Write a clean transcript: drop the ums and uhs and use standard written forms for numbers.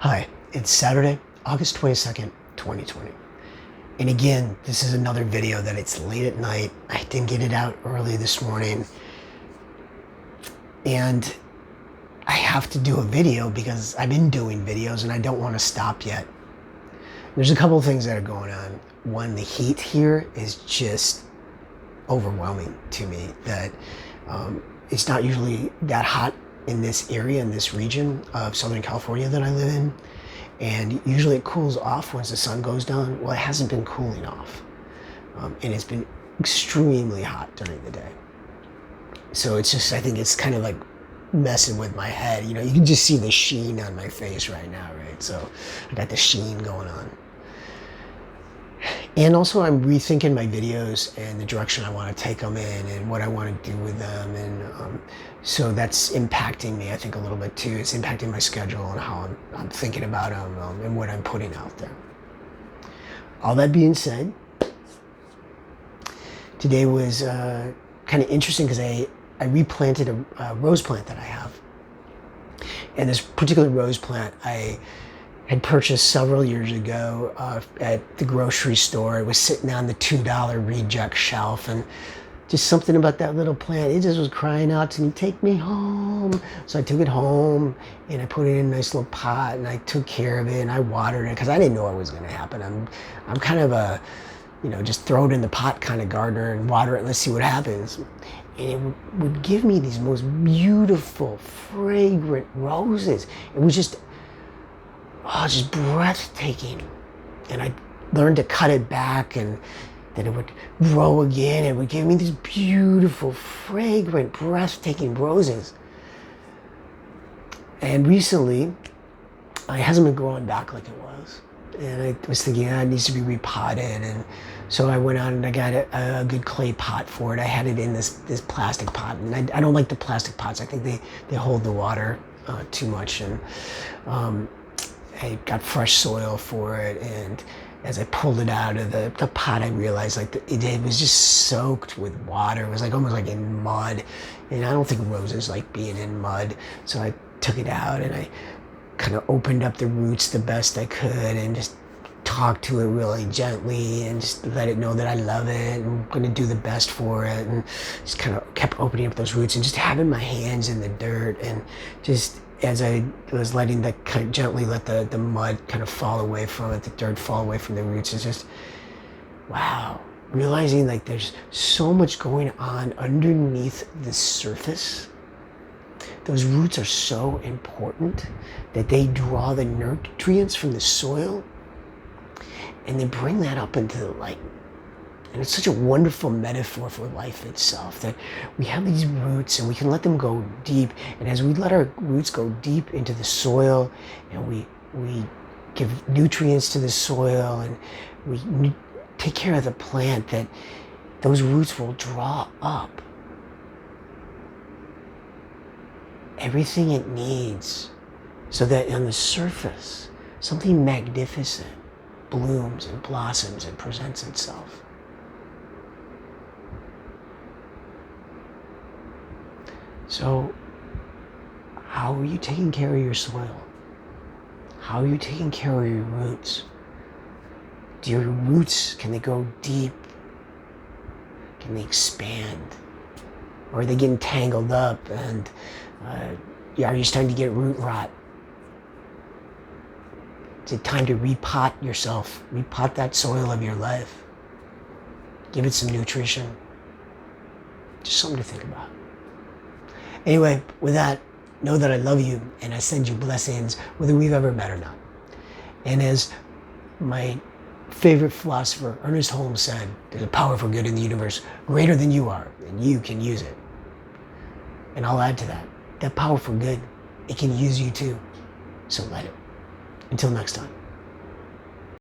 Hi, it's Saturday, August 22nd, 2020. And again, this is another video that it's late at night. I didn't get it out early this morning. And I have to do a video because I've been doing videos and I don't want to stop yet. There's a couple of things that are going on. One, the heat here is just overwhelming to me. That it's not usually that hot in this area, in this region of Southern California that I live in. And usually it cools off once the sun goes down. Well, it hasn't been cooling off. And it's been extremely hot during the day. So it's just, I think it's kind of like messing with my head. You know, you can just see the sheen on my face right now, right? So I got the sheen going on. And also I'm rethinking my videos and the direction I want to take them in and what I want to do with them. And so that's impacting me, I think, a little bit too. It's impacting my schedule and how I'm thinking about them and what I'm putting out there. All that being said, today was kind of interesting because I replanted a rose plant that I have. And this particular rose plant I had purchased several years ago at the grocery store. It was sitting on the $2 reject shelf, and just something about that little plant, it just was crying out to me, take me home. So I took it home and I put it in a nice little pot and I took care of it and I watered it because I didn't know what was going to happen. I'm kind of a, just throw it in the pot kind of gardener and water it, let's see what happens. And it would give me these most beautiful, fragrant roses. It was just breathtaking. And I learned to cut it back, and then it would grow again. It would give me these beautiful, fragrant, breathtaking roses. And recently, it hasn't been growing back like it was. And I was thinking, it needs to be repotted. And so I went out and I got a good clay pot for it. I had it in this plastic pot. And I don't like the plastic pots. I think they hold the water too much. And I got fresh soil for it, and as I pulled it out of the pot, I realized it was just soaked with water. It was almost like in mud, and I don't think roses like being in mud. So I took it out and I kind of opened up the roots the best I could and just talked to it really gently and just let it know that I love it and I'm going to do the best for it, and just kind of kept opening up those roots and just having my hands in the dirt, and just as I was letting that kind of gently let the mud kind of fall away from it, the dirt fall away from the roots, it's just, wow. Realizing there's so much going on underneath the surface. Those roots are so important that they draw the nutrients from the soil and they bring that up into the light. And it's such a wonderful metaphor for life itself, that we have these roots and we can let them go deep. And as we let our roots go deep into the soil and we give nutrients to the soil and we take care of the plant, that those roots will draw up everything it needs so that on the surface, something magnificent blooms and blossoms and presents itself. So, how are you taking care of your soil? How are you taking care of your roots? Do your roots, can they go deep? Can they expand? Or are they getting tangled up and are you starting to get root rot? Is it time to repot yourself? Repot that soil of your life. Give it some nutrition. Just something to think about. Anyway, with that, know that I love you and I send you blessings, whether we've ever met or not. And as my favorite philosopher, Ernest Holmes, said, there's a power for good in the universe greater than you are, and you can use it. And I'll add to that. That power for good, it can use you too. So let it. Until next time.